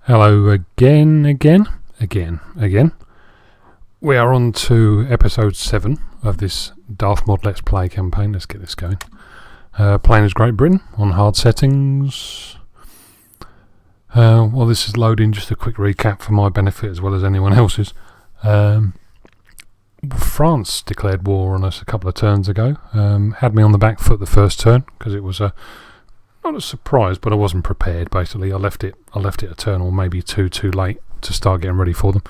Hello again. We are on to episode 7 of this Darthmod Let's Play campaign. Let's get this going. Playing as Great Britain on hard settings. While this is loading, just a quick recap for my benefit as well as anyone else's. France declared war on us a couple of turns ago. Had me on the back foot the first turn because it was not a surprise, but I wasn't prepared. Basically, I left it a turn or maybe two too late to start getting ready for them.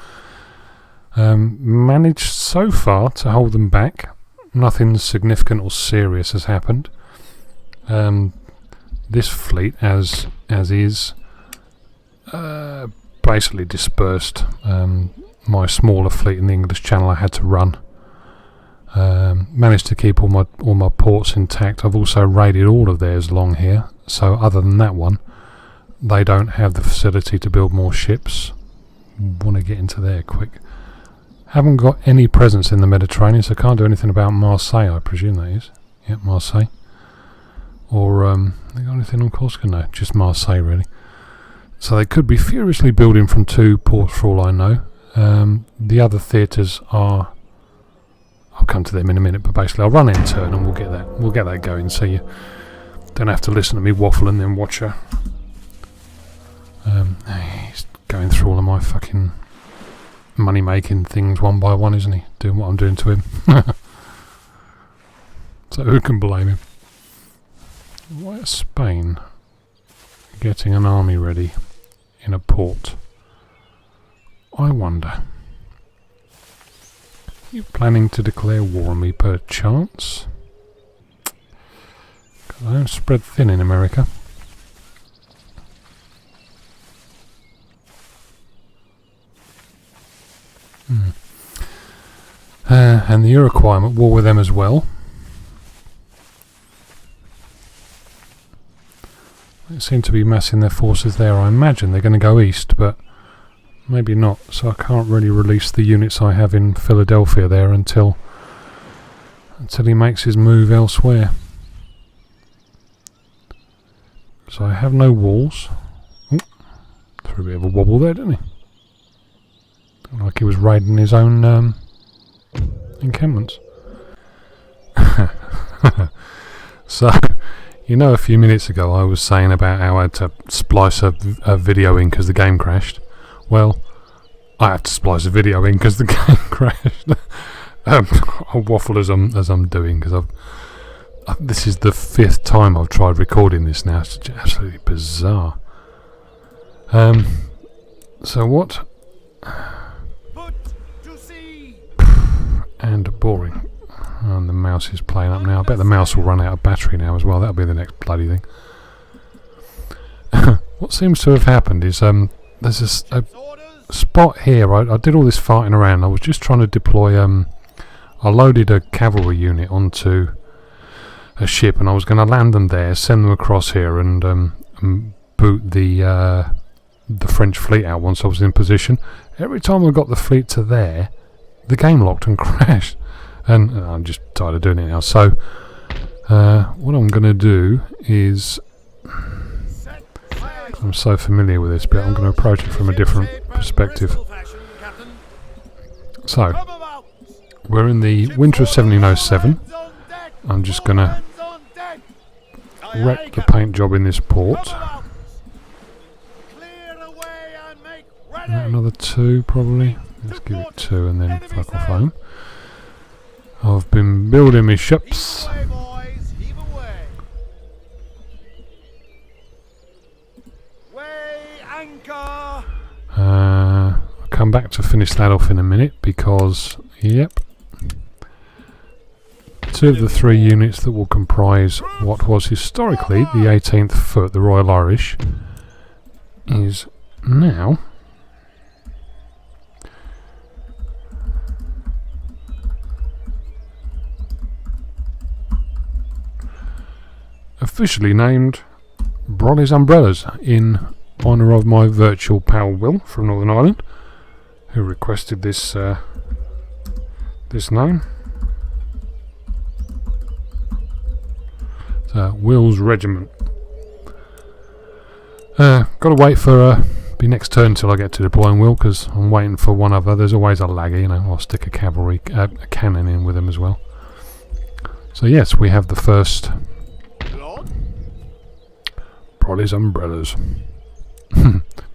Managed so far to hold them back. Nothing significant or serious has happened. This fleet, as is, basically dispersed. My smaller fleet in the English Channel I had to run. Managed to keep all my ports intact. I've also raided all of theirs along here. So other than that one, they don't have the facility to build more ships. Want to get into there quick. Haven't got any presence in the Mediterranean, so can't do anything about Marseille, I presume that is. Yep, Marseille. Or, they got anything on Corsica? No, just Marseille really. So they could be furiously building from 2 ports for all I know. The other theatres are... I'll come to them in a minute, but basically I'll run in turn and we'll get that going, so you don't have to listen to me waffle and then watch her. He's going through all of my fucking money-making things one by one, isn't he? Doing what I'm doing to him. So who can blame him? Why is Spain getting an army ready in a port? I wonder. You planning to declare war on me per chance? I don't spread thin in America. And the Iroquois, I'm at war with them as well. They seem to be massing their forces there. I imagine they're going to go east, but maybe not. So I can't really release the units I have in Philadelphia there until he makes his move elsewhere. So I have no walls. Ooh, threw a bit of a wobble there, didn't he? Looked like he was raiding his own encampments. So, you know, a few minutes ago I was saying about how I had to splice a video in because the game crashed. Well, I have to splice a video in because the game crashed. I'll waffle as I'm doing because this is the 5th time I've tried recording this now. It's absolutely bizarre. So what? And boring. And the mouse is playing up now. I bet the mouse will run out of battery now as well. That'll be the next bloody thing. What seems to have happened is there's a spot here. I did all this farting around. I was just trying to deploy. I loaded a cavalry unit onto a ship, and I was going to land them there, send them across here, and boot the French fleet out once I was in position. Every time I got the fleet to there, the game locked and crashed, and I'm just tired of doing it now. So what I'm going to do is, I'm so familiar with this bit, I'm going to approach it from a different perspective. So we're in the winter of 1707. I'm just going to wreck the paint job in this port. Another 2 probably. Let's give it 2 and then fuck off home. I've been building my ships. I'll come back to finish that off in a minute because, yep, 2 of the 3 units that will comprise what was historically the 18th Foot, the Royal Irish, is now officially named Brolly's Umbrellas in honour of my virtual pal Will from Northern Ireland, who requested this name. So Will's regiment. Got to wait for Be next turn until I get to deploying wheel, because I'm waiting for one other. There's always a lagger, you know. I'll stick a cannon in with them as well. So yes, we have the first Brolly's Umbrellas.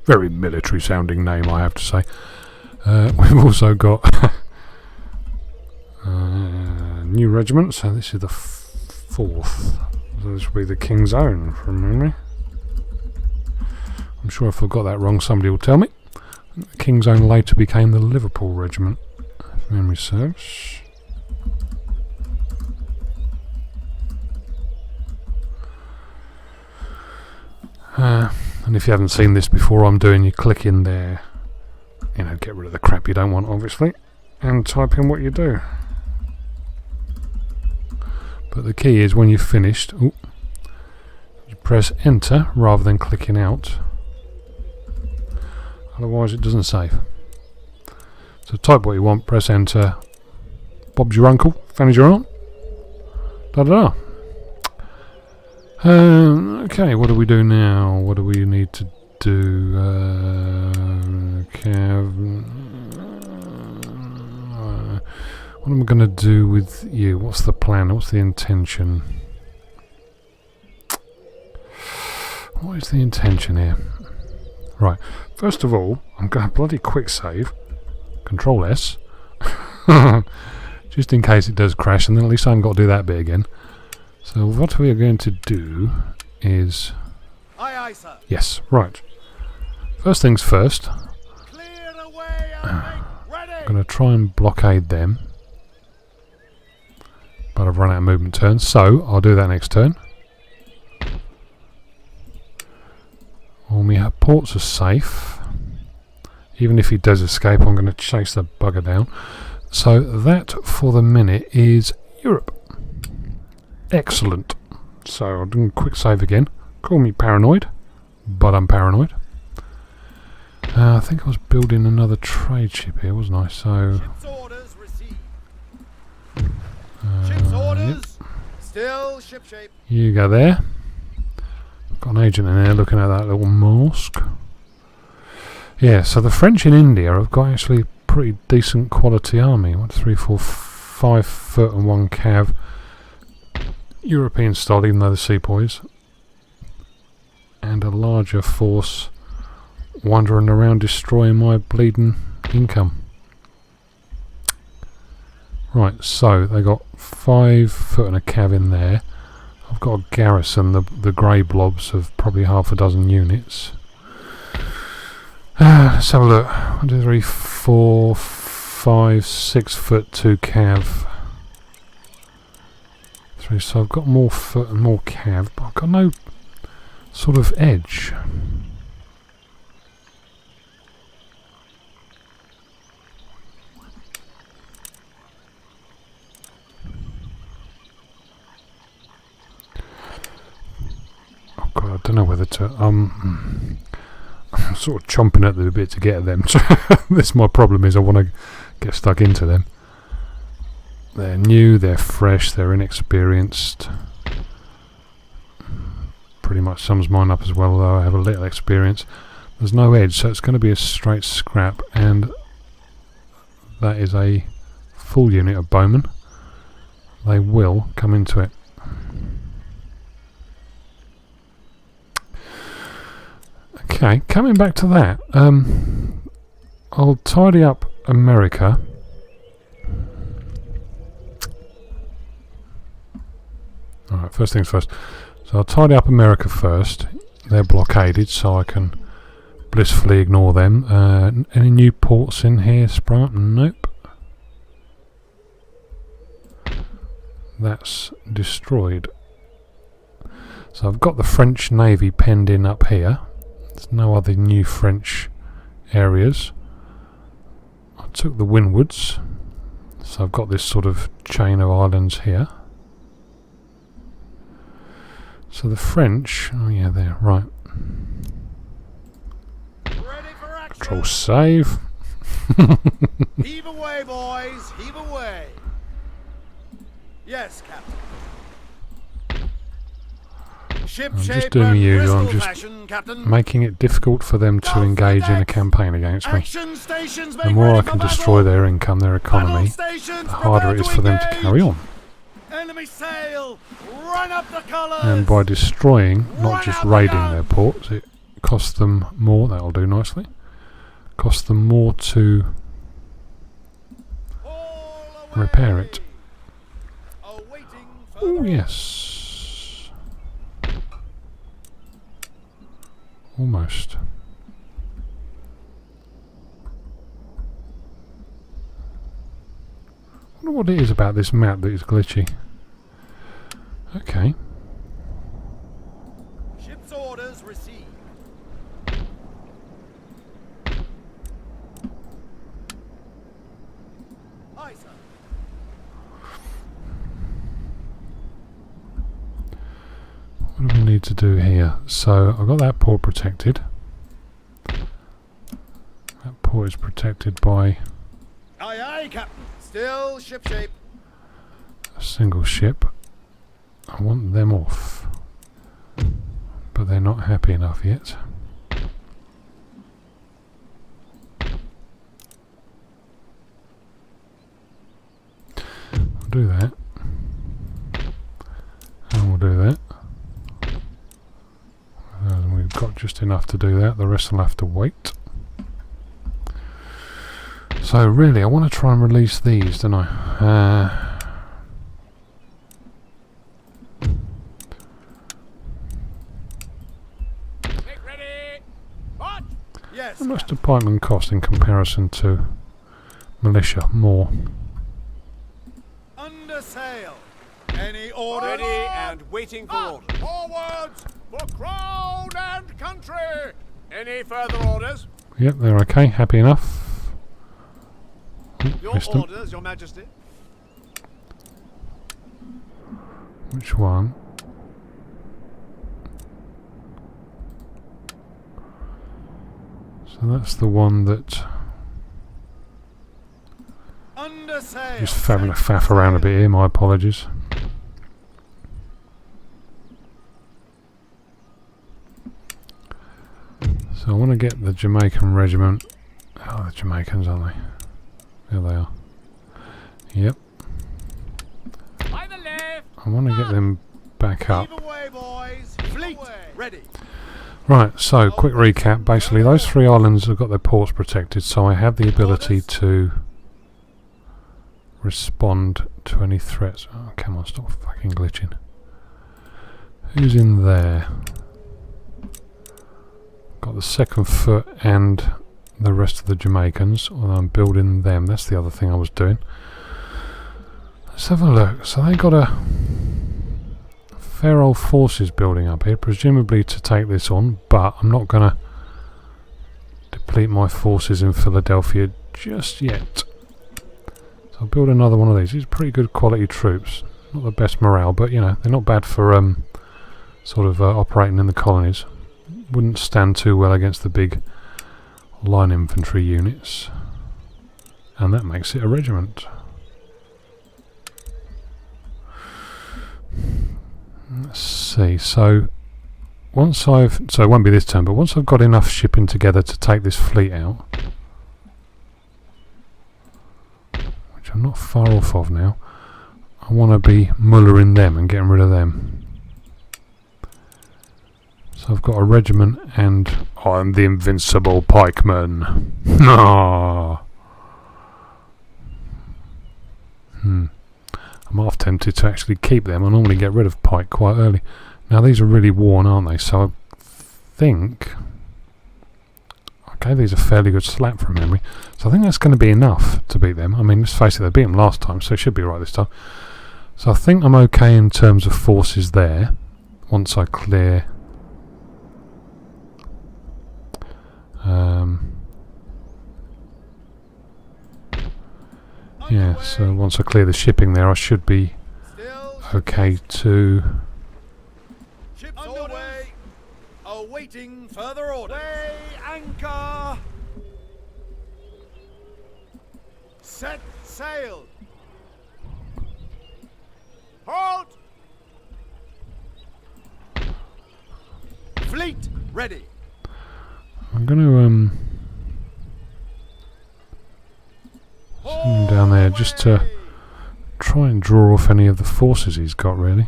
Very military sounding name, I have to say. We've also got new regiment, so this is the 4th. So this will be the King's Own from memory. I'm sure if I've got that wrong, somebody will tell me. The King's Own later became the Liverpool Regiment, if memory serves. And if you haven't seen this before, I'm doing, you click in there, you know, get rid of the crap you don't want, obviously, and type in what you do. But the key is when you've finished, you press enter rather than clicking out. Otherwise it doesn't save. So type what you want, press enter. Bob's your uncle, Fanny's your aunt. Da da da. Okay, what do we do now? What do we need to do? What am I going to do with you? What's the plan? What's the intention? What is the intention here? Right, first of all, I'm going to bloody quick save. Control S. Just in case it does crash, and then at least I haven't got to do that bit again. So what we are going to do is... Aye, aye, sir. Yes, right. First things first. Clear away and make ready. I'm going to try and blockade them. But I've run out of movement turns, so I'll do that next turn. All my ports are safe. Even if he does escape, I'm going to chase the bugger down. So that, for the minute, is Europe. Excellent. So I'll do a quick save again. Call me paranoid, but I'm paranoid. I think I was building another trade ship here, wasn't I? So Ship's orders received. Ship's orders. Yep. Still ship shape. You go there. Got an agent in there looking at that little mosque. Yeah, so the French in India have got actually a pretty decent quality army. 1, 2, 3, 4, 5 foot and 1 cav. European style, even though the sepoys. And a larger force wandering around destroying my bleeding income. Right, so they got 5 foot and a cav in there. I've got a garrison, the grey blobs of probably half a dozen units. Let's have a look. 1, 2, 3, 4, 5, 6 foot 2 cav. So I've got more foot and more cav, but I've got no sort of edge. Oh god, I don't know whether to I'm sort of chomping at the bit to get at them. So this my problem is I want to get stuck into them. They're new, they're fresh, they're inexperienced. Pretty much sums mine up as well, though I have a little experience. There's no edge, so it's going to be a straight scrap, and that is a full unit of bowmen. They will come into it. Okay, coming back to that, I'll tidy up America. Alright, first things first. So I'll tidy up America first. They're blockaded, so I can blissfully ignore them. Any new ports in here sprung up? Nope. That's destroyed. So I've got the French Navy penned in up here. There's no other new French areas. I took the windwards. So I've got this sort of chain of islands here. So the French, oh yeah, there, right. Ready for action. Control save. Heave away, boys. Heave away. Yes, Captain. Ship I'm just shape doing and the usual. I'm Bristol just fashion, Captain. making it difficult for them to Go for engage in a decks. campaign against me. Action stations The make more I ready can for destroy battle. their income, their Battle economy, stations, the harder it prepare is for them to engage. carry on. Enemy sail. Run up the colours. And by destroying, not Run just out the raiding their guns. ports, it costs them more. That'll do nicely. Costs them more to All away. repair it. Awaiting Oh further yes, almost. I wonder what it is about this map that is glitchy. Okay. Ship's orders received. Aye, sir. What do we need to do here? So I've got that port protected. That port is protected by Aye, aye, Captain. Still ship shape. a single ship. I want them off, but they're not happy enough yet. We'll do that, and we'll do that. And we've got just enough to do that. The rest will have to wait. So really, I want to try and release these, don't I? Make ready. What? Yes. How much do pikemen cost in comparison to militia? More. Under sail. Any orders? Ready and waiting for orders. Forwards for crown and country. Any further orders? Yep, they're okay. Happy enough. Oh, Your missed them. orders, Your Majesty. Which one? So that's the one that Under sail. just having a faff around a bit here. My apologies. So I want to get the Jamaican regiment. Oh, the Jamaicans, aren't they? There they are. Yep. By the left. I want to get them back up. Heave away, boys. Fleet ready. Right, so quick recap. Basically, those three islands have got their ports protected, so I have the ability to respond to any threats. Oh, come on, stop fucking glitching. Who's in there? Got the second foot and the rest of the Jamaicans, although I'm building them. That's the other thing I was doing. Let's have a look. So they got a fair old forces building up here, presumably to take this on, but I'm not going to deplete my forces in Philadelphia just yet. So I'll build another one of these. These are pretty good quality troops. Not the best morale, but you know, they're not bad for sort of operating in the colonies. Wouldn't stand too well against the big line infantry units, and that makes it a regiment. Let's see, so once so it won't be this turn, but once I've got enough shipping together to take this fleet out, which I'm not far off of now, I want to be mullering them and getting rid of them. So I've got a regiment and I'm the invincible pikeman. No. I'm half tempted to actually keep them. I normally get rid of pike quite early. Now these are really worn, aren't they? So I think I gave these a fairly good slap from memory. So I think that's going to be enough to beat them. I mean, let's face it, they beat them last time, so it should be right this time. So I think I'm okay in terms of forces there. Once I clear yeah, so once I clear the shipping there, I should be okay to... Ships underway. Awaiting further orders. Weigh anchor. Set sail. Halt! Fleet ready. I'm going to send him down there just to try and draw off any of the forces he's got, really.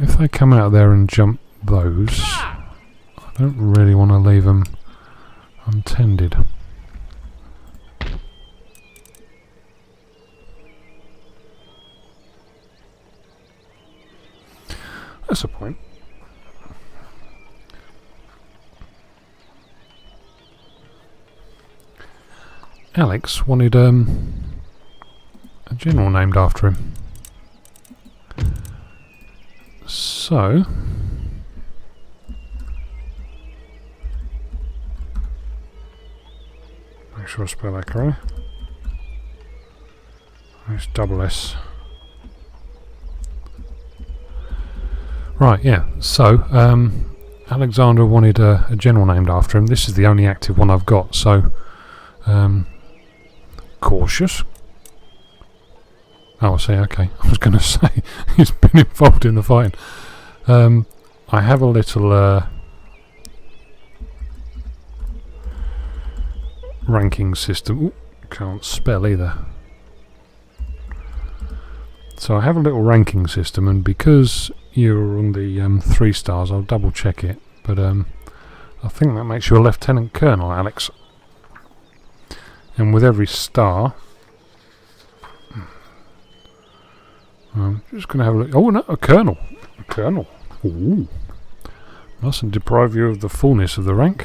If they come out there and jump those, I don't really want to leave them untended. That's a point. Alex wanted a general named after him. So make sure I spell that correctly. It's double S. Right, yeah. So Alexander wanted a general named after him. This is the only active one I've got, so cautious. Oh, I see, okay. I was going to say, he's been involved in the fighting. I have a little ranking system. Ooh, can't spell either. So I have a little ranking system, and because you're on the 3 stars, I'll double check it. But I think that makes you a Lieutenant Colonel, Alex. And with every star, I'm just going to have a look. Oh no, a Colonel. A Colonel. Ooh. Mustn't deprive you of the fullness of the rank.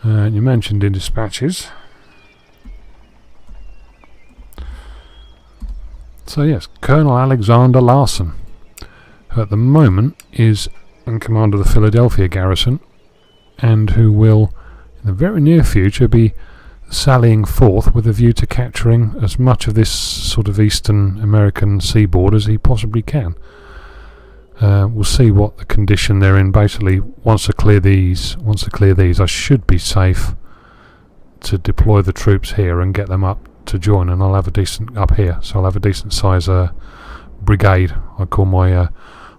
You mentioned in dispatches. So yes, Colonel Alexander Larson, who at the moment is in command of the Philadelphia garrison, and who will in the very near future be sallying forth with a view to capturing as much of this sort of eastern American seaboard as he possibly can. We'll see what the condition they're in. Basically, once I clear these, I should be safe to deploy the troops here and get them up to join, and I'll have a decent up here. So I'll have a decent size brigade. I call my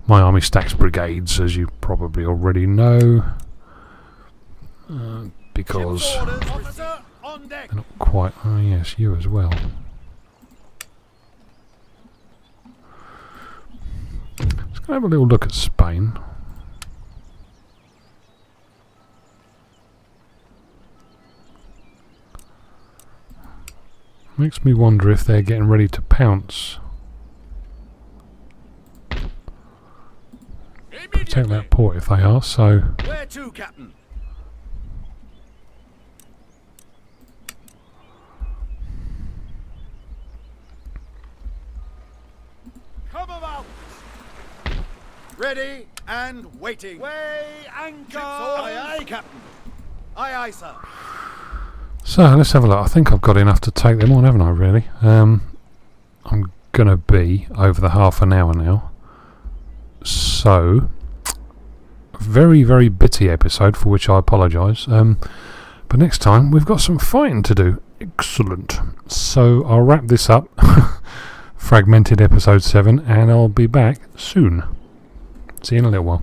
my army stacks brigades, as you probably already know, because Officer on deck. they're not quite. Oh yes, you as well. Let's go have a little look at Spain. Makes me wonder if they're getting ready to pounce. Protect that port if they are, so... Where to, Captain? Come about! Ready and waiting. Weigh anchor! Aye, aye, Captain. Aye, aye, sir. So, let's have a look. I think I've got enough to take them on, haven't I, really? I'm going to be over the half an hour now. So, very, very bitty episode, for which I apologise. But next time, we've got some fighting to do. Excellent. So, I'll wrap this up. Fragmented episode 7, and I'll be back soon. See you in a little while.